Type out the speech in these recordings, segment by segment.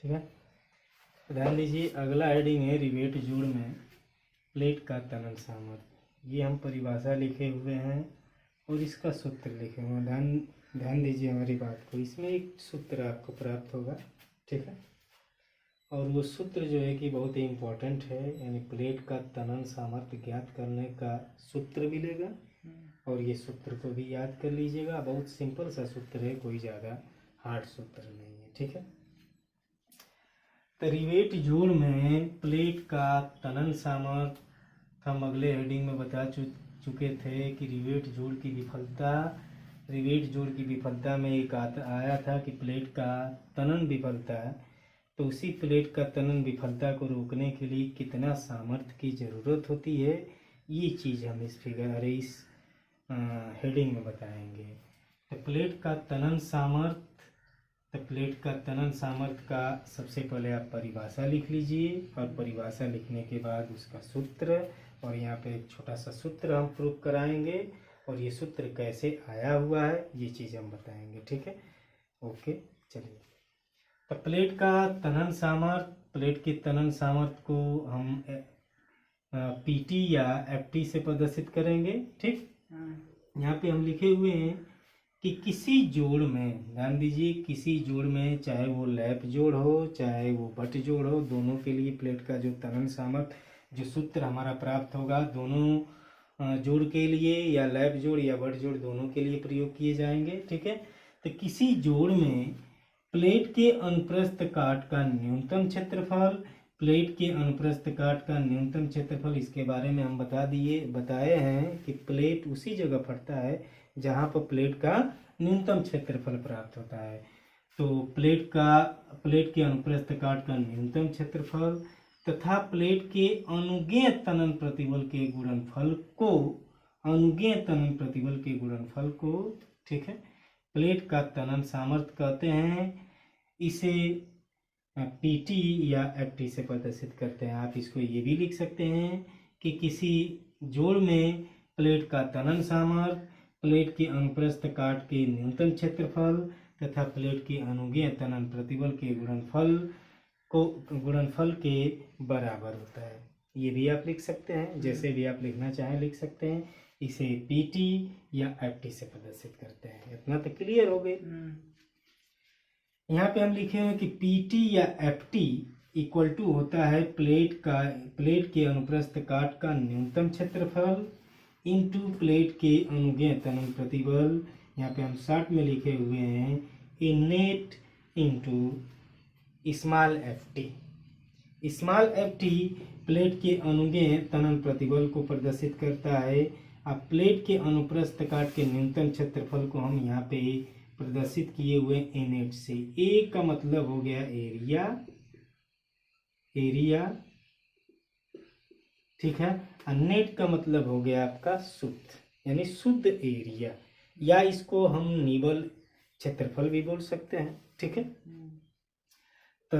ठीक है। ध्यान दीजिए, अगला हेडिंग है रिवेट जोड़ में प्लेट का तनन सामर्थ्य। ये हम परिभाषा लिखे हुए हैं और इसका सूत्र लिखे हुए हैं। ध्यान दीजिए हमारी बात को, इसमें एक सूत्र आपको प्राप्त होगा, ठीक है। और वो सूत्र जो है कि बहुत ही इम्पोर्टेंट है, यानी प्लेट का तनन सामर्थ्य ज्ञात करने का सूत्र मिलेगा और ये सूत्र को भी याद कर लीजिएगा। बहुत सिंपल सा सूत्र है, कोई ज़्यादा हार्ड सूत्र नहीं है, ठीक है। तो रिवेट जोड़ में प्लेट का तनन सामर्थ्य हम अगले हेडिंग में बता चुके थे कि रिवेट जोड़ की विफलता में एक आया था कि प्लेट का तनन विफलता है। तो उसी प्लेट का तनन विफलता को रोकने के लिए कितना सामर्थ्य की ज़रूरत होती है, ये चीज़ हम इस हेडिंग में बताएंगे। तो प्लेट का तनन सामर्थ्य का सबसे पहले आप परिभाषा लिख लीजिए और परिभाषा लिखने के बाद उसका सूत्र, और यहाँ पे एक छोटा सा सूत्र हम प्रूफ कराएंगे और ये सूत्र कैसे आया हुआ है ये चीज़ हम बताएंगे, ठीक है। ओके, चलिए। तो प्लेट के तनन सामर्थ्य को हम पीटी या एफटी से प्रदर्शित करेंगे, ठीक। यहाँ पे हम लिखे हुए हैं कि किसी जोड़ में, ध्यान दीजिए, किसी जोड़ में, चाहे वो लैप जोड़ हो चाहे वो बट जोड़ हो, दोनों के लिए प्लेट का जो तनन सामर्थ्य, जो सूत्र हमारा प्राप्त होगा, दोनों जोड़ के लिए, या लैप जोड़ या बट जोड़, दोनों के लिए प्रयोग किए जाएंगे, ठीक है। तो किसी जोड़ में प्लेट के अनुप्रस्थ काट का न्यूनतम क्षेत्रफल, इसके बारे में हम बताए हैं कि प्लेट उसी जगह फटता है जहाँ पर प्लेट का न्यूनतम क्षेत्रफल प्राप्त होता है। तो प्लेट के अनुप्रस्थ काट का न्यूनतम क्षेत्रफल तथा प्लेट के अनुज्ञेय तनन प्रतिबल के गुणनफल को, ठीक है, प्लेट का तनन सामर्थ्य कहते हैं। इसे पीटी या एफटी से प्रदर्शित करते हैं। आप इसको ये भी लिख सकते हैं कि किसी जोड़ में प्लेट का तनन सामर्थ्य प्लेट के अनुप्रस्थ काट के न्यूनतम क्षेत्रफल तथा प्लेट के अनुज्ञेय तनन प्रतिबल के गुणनफल के बराबर होता है। ये भी आप लिख सकते हैं, जैसे भी आप लिखना चाहें लिख सकते हैं। इसे पीटी या एफटी से प्रदर्शित करते हैं। इतना तो क्लियर हो गए। यहाँ पे हम लिखे हैं कि पीटी या एफटी इक्वल टू होता है प्लेट के अनुप्रस्थ काट का न्यूनतम क्षेत्रफल इंटू प्लेट के अनुज्ञेय तनन प्रतिबल। यहाँ पे हम शॉर्ट में लिखे हुए हैं A net into small FT. Small FT plate के अनुज्ञेय तनन प्रतिबल को प्रदर्शित करता है। अब प्लेट के अनुप्रस्थ काट के न्यूनतम क्षेत्रफल को हम यहाँ पे प्रदर्शित किए हुए ए नेट से। ए का मतलब हो गया एरिया, ठीक है। नेट का मतलब हो गया आपका शुद्ध, यानी शुद्ध एरिया, या इसको हम निबल क्षेत्रफल भी बोल सकते हैं, ठीक है। तो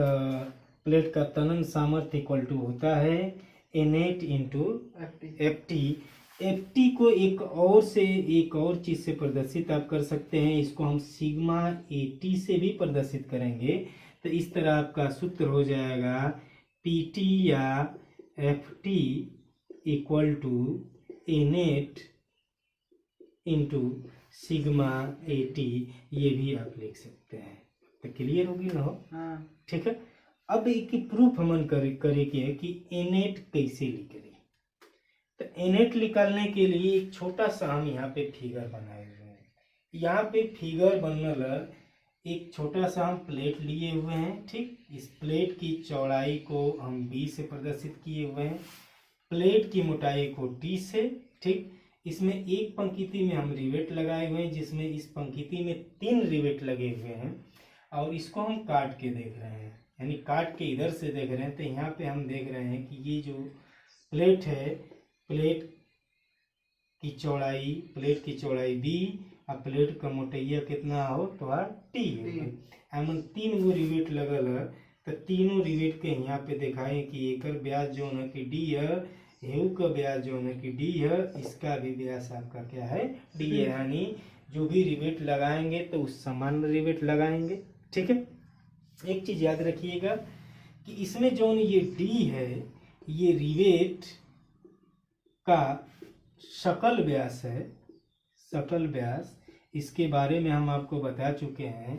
प्लेट का तनन सामर्थ्य इक्वल टू होता है ए नेट इंटू एफटी। एफटी को एक और चीज से प्रदर्शित आप कर सकते हैं। इसको हम सिग्मा एटी से भी प्रदर्शित करेंगे। तो इस तरह आपका सूत्र हो जाएगा पीटी या FT equal to A net into sigma AT. ये भी आप लिख सकते हैं। तो क्लियर होगी ना हो? ठीक है। अब एक प्रूफ हमन करेंगे कि ए नेट कैसे निकले। तो ए नेट निकालने के लिए एक छोटा सा हम यहाँ पे फिगर बनाए हुए हैं। यहाँ पे फिगर बनल एक छोटा सा हम प्लेट लिए हुए हैं, ठीक। इस प्लेट की चौड़ाई को हम बी से प्रदर्शित किए हुए हैं, प्लेट की मोटाई को टी से, ठीक। इसमें एक पंक्ति में हम रिवेट लगाए हुए हैं, जिसमें इस पंक्ति में 3 रिवेट लगे हुए हैं, और इसको हम काट के देख रहे हैं, यानी काट के इधर से देख रहे हैं। तो यहाँ पे हम देख रहे हैं कि ये जो प्लेट है, प्लेट की चौड़ाई बी और प्लेट का मोटैया कितना हो तो टी हो। एमन 3 गो रिवेट लगल है। तो तीनों रिवेट के यहाँ पे दिखाए कि एकर व्यास जो है कि डी है, हेउ का व्यास जो है कि डी है, इसका भी व्यास आपका क्या है, डी है। यानी जो भी रिवेट लगाएंगे तो उस समान रिवेट लगाएंगे, ठीक है। एक चीज याद रखिएगा कि इसमें जो ये डी है ये रिवेट का सकल व्यास है, सकल व्यास। इसके बारे में हम आपको बता चुके हैं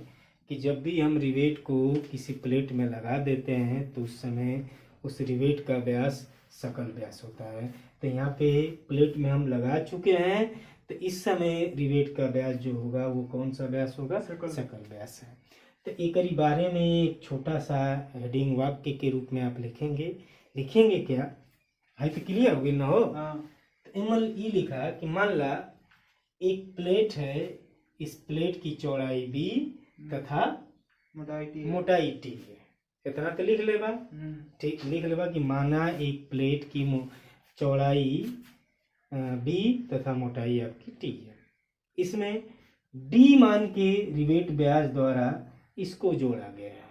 कि जब भी हम रिवेट को किसी प्लेट में लगा देते हैं तो उस समय उस रिवेट का व्यास सकल व्यास होता है। तो यहाँ पे प्लेट में हम लगा चुके हैं, तो इस समय रिवेट का व्यास जो होगा वो कौन सा व्यास होगा? सकल व्यास है। तो एक बारे में एक छोटा सा हेडिंग वाक्य के रूप में आप लिखेंगे क्या है? तो क्लियर हो गई ना हो? तो इमल ई लिखा कि मान ला एक प्लेट है, इस प्लेट की चौड़ाई b तथा मोटाई t है। इतना तो लिख लेगा, ठीक, लिख लेगा कि माना एक प्लेट की चौड़ाई b तथा मोटाई आपकी t है। इसमें d मान के रिवेट व्यास द्वारा इसको जोड़ा गया है,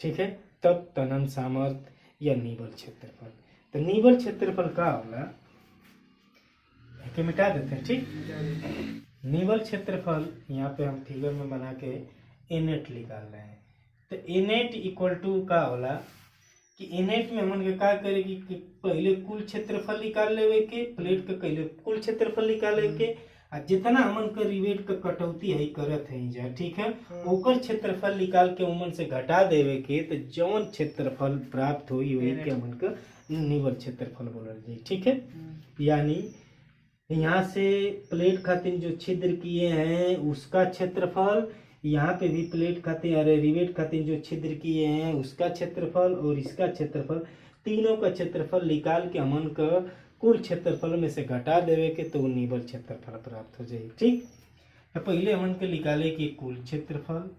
ठीक है। तब तनन सामर्थ्य या निबल क्षेत्रफल, तो निबल क्षेत्रफल का होगा मिटा देते हैं, ठीक। निबल क्षेत्रफल यहाँ पे हम फिगर में बना के एनेट निकाल रहे हैं। तो एनेट इक्वल टू का होला कि एनेट में हमन के का करेगी कि पहले कुल क्षेत्रफल निकाल लेवे के, प्लेट का पहले कुल क्षेत्रफल निकाले के, आ जितना हमन का रिवेट का कटौती है करत है जा, ठीक है, ओकर क्षेत्रफल निकाल के उमन से घटा देवे के, तो जौन क्षेत्रफल प्राप्त हुई वही के हमन का निबल क्षेत्रफल बोलल जाए, ठीक है। यानी यहाँ से प्लेट खातिर जो छिद्र किए हैं उसका क्षेत्रफल, यहाँ पे भी प्लेट खातिर अरे रिवेट खातिर जो छिद्र किए हैं उसका क्षेत्रफल और इसका क्षेत्रफल, तीनों का क्षेत्रफल निकाल के हमन का कुल क्षेत्रफल में से घटा देवे के तो निबल क्षेत्रफल प्राप्त हो जाए, ठीक। तो पहले हमन के निकाले कि कुल क्षेत्रफल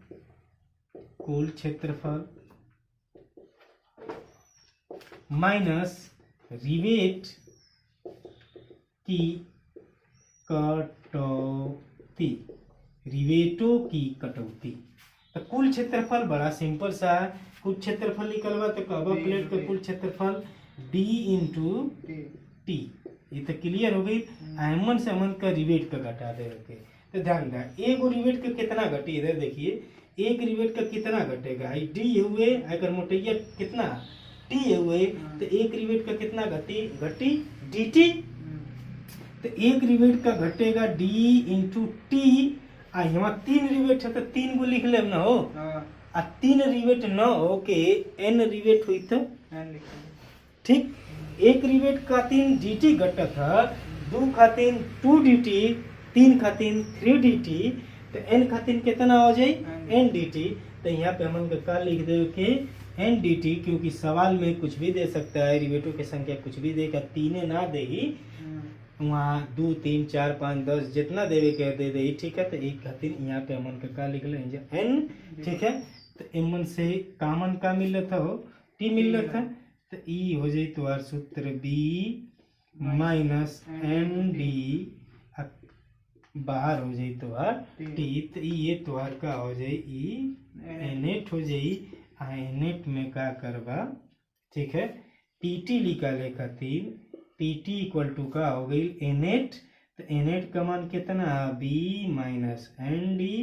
माइनस रिवेट की कटौती, रिवेटों की कटौती। तो कुल क्षेत्रफल बड़ा सिंपल सा है, कुल क्षेत्रफल निकलवा तो कहबा प्लेट का कुल क्षेत्रफल d इंटू टी, ये तो क्लियर हो गई। एमन से हमन का रिवेट का घटा दे रखे, तो ध्यान दें एक रिवेट का कितना घटी, इधर देखिए एक रिवेट का कितना घटेगा, डी हुए अगर मोटैया कितना टी हुए, तो एक रिवेट का कितना घटी dt। तो एक रिवेट का घटेगा d इंटू टी, आ यहाँ 3 रिवेट है तो 3 गो लिख ले ना हो, आ 3 रिवेट न हो के n रिवेट हुई तो ठीक। एक रिवेट खातिर dt घटत है, 2 खातिर 2 dt, 3 खातिर 3 dt, तो n खातिर कितना हो जाए n dt। तो यहाँ पे हम का लिख दे के n dt, क्योंकि सवाल में कुछ भी दे सकता है, रिवेटों की संख्या कुछ भी देगा, 3 ना दे ही वहाँ 2 3 4 5 10 जितना देवे के दे दे, ठीक है। तो एक खातिर यहाँ पे हमन का लिख ले n, ठीक है। तो एमन से कॉमन का मिल रहा था हो t मिल रहा था, तो ई हो जाए तुम्हार सूत्र b माइनस एन डी, बाहर हो जाए तुम्हार t, तो ये तुम्हार का हो जाए ई एनेट हो जाए। एनेट में का करबा, ठीक है, टी निकाले खातिर टी इक्वल टू का हो गई एनेट, तो एनेट का मान कितना b minus N D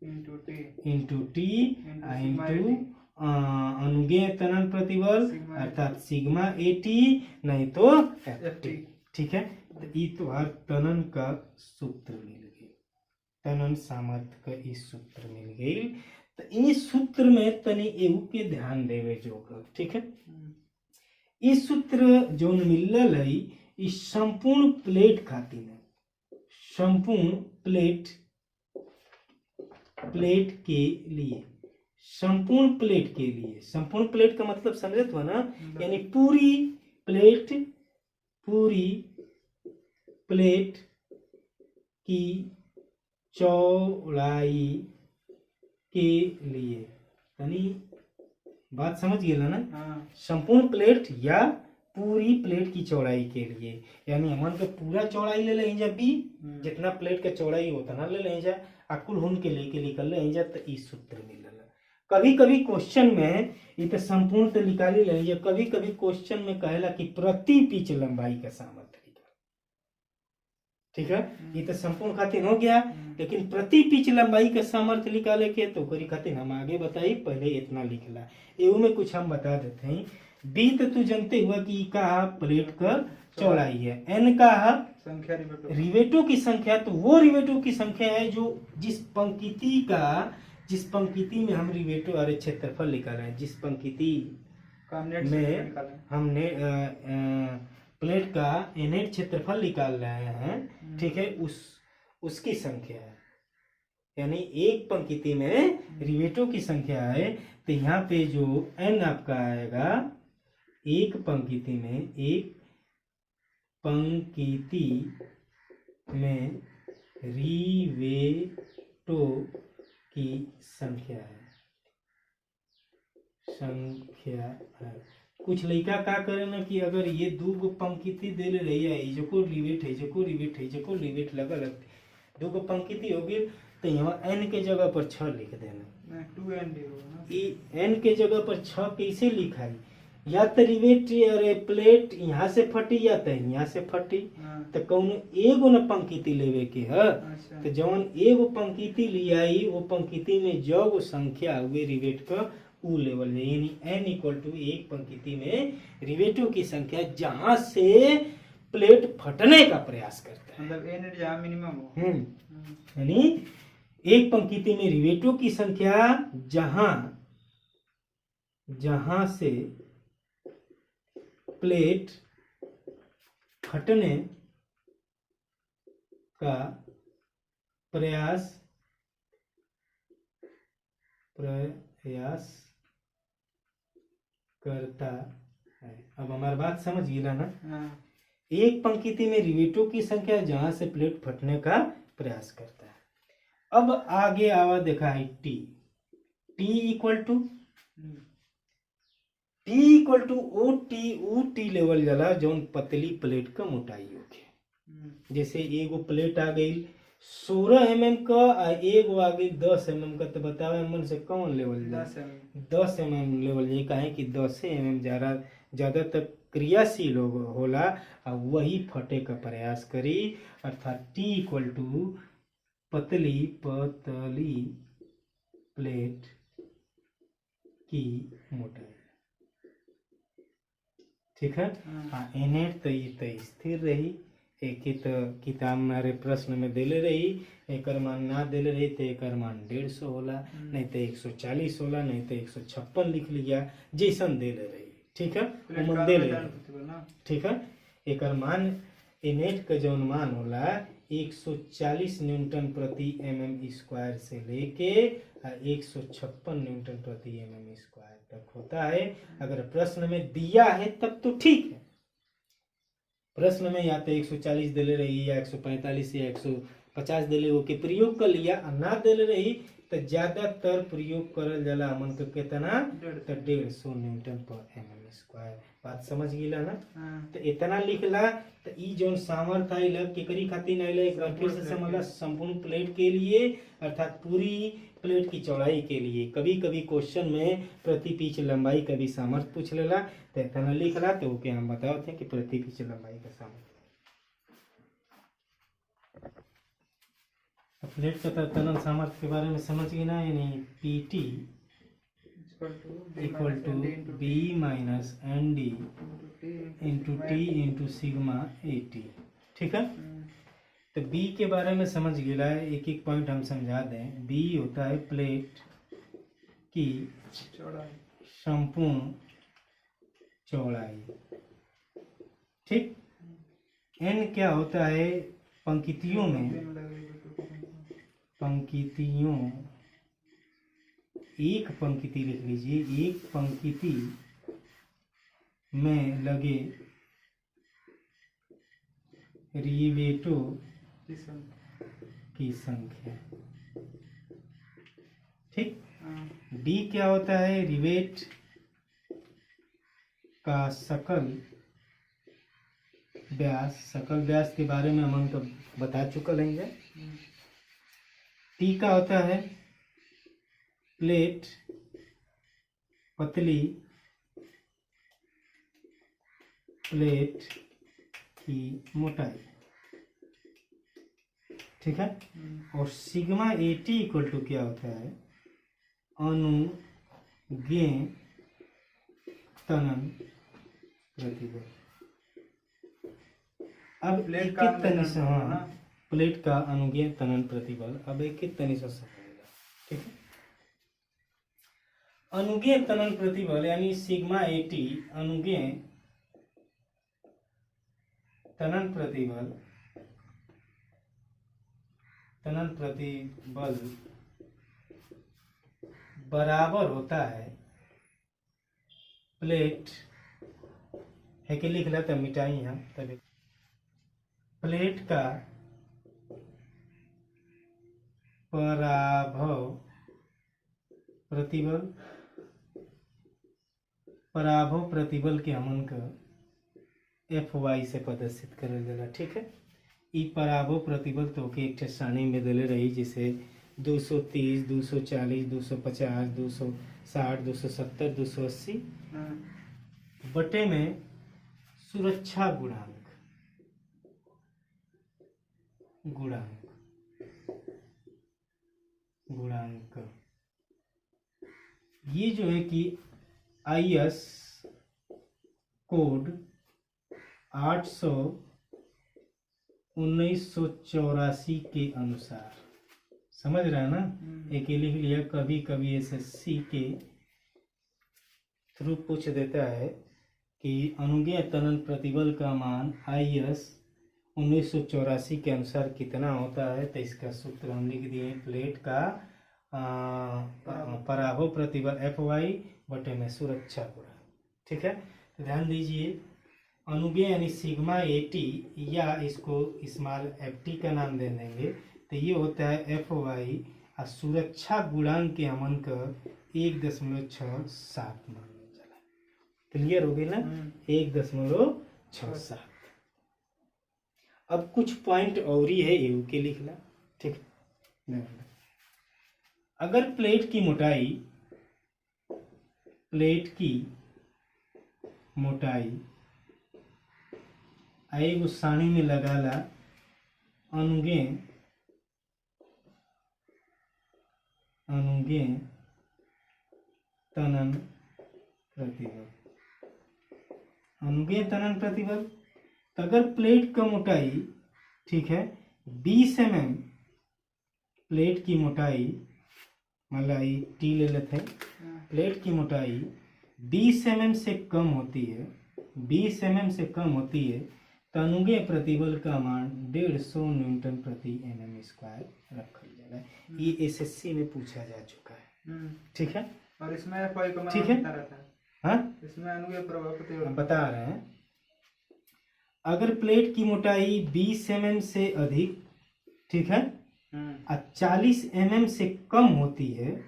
into T into अनुगे तनन प्रतिबल अर्थात सिग्मा एटी नहीं तो एफ, ठीक है। तो ये तो हर तनन का सूत्र मिल गई, तनन सामर्थ्य का इस सूत्र मिल गई। तो इस सूत्र में तनी एहू के ध्यान देवे जोग, ठीक है। इस सूत्र जो मिलल है इस संपूर्ण प्लेट खातिर है, संपूर्ण प्लेट के लिए, संपूर्ण प्लेट के लिए, संपूर्ण प्लेट का मतलब समझत हो ना, यानी पूरी प्लेट की चौड़ाई के लिए, यानी बात समझ गए ना? संपूर्ण प्लेट या पूरी प्लेट की चौड़ाई के लिए, यानी हमन का पूरा चौड़ाई ले लें जा बी, जितना प्लेट का चौड़ाई उतना ले लें जा, अकुल हुन के लेके निकल ले जा, तो इस सूत्र मिलल। कभी कभी क्वेश्चन में ये तो संपूर्ण तो निकाली ले, कभी कभी क्वेश्चन में कहेला कि प्रति पिच लंबाई का सामर्थ्य निकाल, ठीक है। ये तो संपूर्ण खातिर हो गया, लेकिन प्रति पिच लंबाई का सामर्थ्य निकाले के तो करी खातिर हम आगे बताई, पहले इतना लिखला एवं में कुछ हम बता देते हैं। बी तो तू जानते हुआ कि का प्लेट का चौड़ाई है, एन का संख्या रिवेटों की संख्या, तो वो रिवेटों की संख्या है जो जिस पंक्ति में हम रिवेटो अरे क्षेत्रफल निकाला है, जिस पंक्ति में हमने प्लेट का नेट क्षेत्रफल निकाल रहे हैं, ठीक है, उसकी संख्या है। यानी एक पंक्ति में रिवेटों की संख्या है, तो यहाँ पे जो n आपका आएगा, एक पंक्ति में रिवेटों की संख्या है। कुछ लड़का का करे ना कि अगर ये दो गो पंक्ति दे रही है, इजको रिवेट लगा लगते, दो गो पंक्ति होगी, तो यहाँ n के जगह पर 6 लिख देना। 2n के जगह पर 6 कैसे लिखा है? या तो रिवेट अरे प्लेट यहाँ से फटी या तो यहाँ से फटी, तो कौन एगो न पंक्ति लेवे के है। तो जवन एगो पंक्ति लियाई, वो पंक्ति में जो संख्या हुए रिवेट का उ लेवल है, यानी n इक्वल टू एक पंक्ति में रिवेटों की संख्या जहां से प्लेट फटने का प्रयास करता है, मतलब n जहां मिनिमम हो। यानी एक पंक्ति में रिवेटों की संख्या जहां से प्लेट फटने का प्रयास करता है। अब हमारी बात समझ गई ना? एक पंक्ति में रिवेटों की संख्या जहां से प्लेट फटने का प्रयास करता है। अब आगे आवा देखा है T equal to O T level जला जौन पतली प्लेट का मोटाई होके। जैसे एगो प्लेट आ गई 16 mm का, एगो आ गई 10 mm का, तो बताओ एमन से कौन लेवल जाए? 10 mm लेवल जाए। काहे कि 10 mm ज्यादा तक क्रियाशील होला और वही फटे का प्रयास करी, अर्थात टी इक्वल टू पतली प्लेट की मोटाई। ठीक है। हाँ, एनेट तो ये स्थिर रही, एक ही तो किताब में प्रश्न में देले रही, एक मान ना देले रही तो एक मान 150 होला, नहीं तो 140 होला, नहीं तो 156 लिख लिया, जैसन देले रही। ठीक है, उमन देले रही। ठीक है, एक मान एनेट का जौन मान होला 140 न्यूटन प्रति mm² से लेके 156 न्यूटन प्रति mm² तक होता है। अगर प्रश्न में दिया है तब तो ठीक है, प्रश्न में या तो 140 दे ले रही या 145 या 150 दे ले वो के प्रयोग कर लिया, ना दे ले रही तो ज्यादातर प्रयोग करल जाला हमन के कितना, तो 150 न्यूटन पर mm²। बात समझ गिला ना? तो इतना लिखला, तो ई जोन सामर्थ्य आइल केकरी खातिर आइल, एक बार फिर से समझला, संपूर्ण प्लेट के लिए, अर्थात पूरी प्लेट की चौड़ाई के लिए। कभी कभी क्वेश्चन में प्रति पिच लंबाई का भी सामर्थ्य पूछ लेला, तो इतना लिखला, तो ओके हम बताओ थे कि प्रति पिच लंबाई का सामर्थ्य। प्लेट का तनन सामर्थ्य के बारे में समझ गए ना? यानी PT equal to B minus ND into T into sigma AT। ठीक है, तो B के बारे में समझ गया है, एक एक पॉइंट हम समझा दें। B होता है प्लेट की संपूर्ण चौड़ाई। ठीक, N क्या होता है? पंक्तियों एक पंक्ति लिख लीजिए, एक पंक्ति में लगे रिवेटों की संख्या। ठीक, डी क्या होता है? रिवेट का सकल व्यास के बारे में हम तो बता चुकल हैं। टी का होता है प्लेट पतली प्लेट की मोटाई। ठीक है। और सिग्मा एटी इक्वल टू क्या होता है, अनुगे तनन प्रतिबल। अब प्लेट एक का एक तनी से, अनुगे हाँ, प्लेट का अनुगे तनन प्रतिबल। अब एक एक तनी से समझेगा, ठीक है। अनुगे तनन प्रतिबल यानी सिग्मा एटी अनुगे तनन प्रतिबल बराबर होता है प्लेट है कि लिख लेते मिटाई हम तभी। प्लेट का पराभव प्रतिबल के हमन का एफ वाई से प्रदर्शित करल जाला, ठीक है। ई पराभव प्रतिबल तो के एक सारणी में दिले रही, जैसे 230, 240, 250, 260, 270, 280 बटे में सुरक्षा गुणांक ये जो है कि IS कोड 800/1984 के अनुसार, समझ रहे हैं ना। एक लिख लिया, कभी कभी SSC के थ्रू पूछ देता है कि अनुगे तनन प्रतिबल का मान IS 1984 के अनुसार कितना होता है, तो इसका सूत्र हम लिख दिए, प्लेट का पराभव प्रतिबल FY बटे में सुरक्षा गुणांक, ठीक है। तो ध्यान दीजिए, अनुगे यानी सिग्मा एटी या इसको स्मॉल FT का नाम दे देंगे, तो ये होता है FY और सुरक्षा गुणांक के हमन का 1.67 मान चला। क्लियर हो गई ना, 1.67। अब कुछ पॉइंट और ही है, ये के लिखना, ठीक है। अगर प्लेट की मोटाई एगो सारणी में लगाला अनुगे तनन प्रतिबल, तो अगर प्लेट का मोटाई, ठीक है, 20 mm, प्लेट की मोटाई मलाई टी ले लेते हैं, प्लेट की मोटाई 20 mm से कम होती है, 20 mm से कम होती है, तो अनुगे प्रतिबल का मान 150 न्यूटन प्रति mm² रखा जाएगा। ये SSC में पूछा जा चुका है, ठीक है। और इसमें FY का मान ठीक है, कितना रहता है? हाँ, इसमें अनुगे प्रभाव प्रतिबल हम बता रहे हैं। अगर प्लेट की मोटाई 20 mm से अधिक, ठीक है, 40 mm से कम होती है,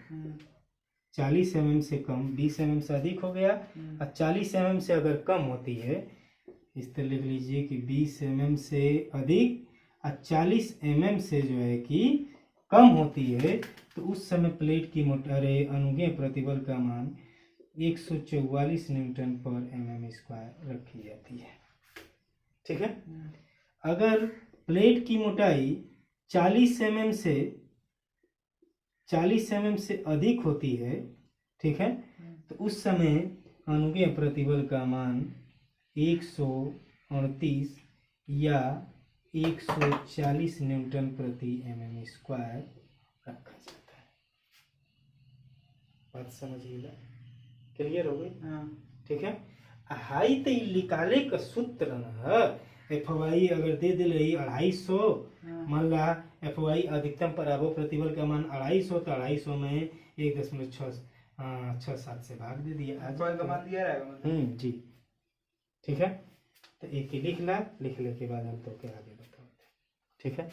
40 mm से कम, 20 mm से अधिक हो गया, और 40 mm से अगर कम होती है, इस तरह लिख लीजिए कि 20 mm से अधिक और 40 mm से जो है कि कम होती है, तो उस समय प्लेट की मोटाई अनुगे प्रतिबल का मान 144 न्यूटन पर mm² रखी जाती है, ठीक है। अगर प्लेट की मोटाई 40 mm से अधिक होती है, ठीक है, तो उस समय अनुगे प्रतिबल का मान 138 या 140 न्यूटन प्रति mm² रखा जाता है। बात समझिएगा, क्लियर हो गई, ठीक है। हाई तो निकाले का सूत्र न FY अगर दे दिल रही 250, मान ला FY अधिकतम पराभव प्रतिबल का मान 250, तो 250 में 1.67 से भाग दे दिया, FY का मान दिया रहेगा। जी, ठीक है। तो एक ही लिख ला, लिखने के बाद हम तो क्या आगे बताते, ठीक है।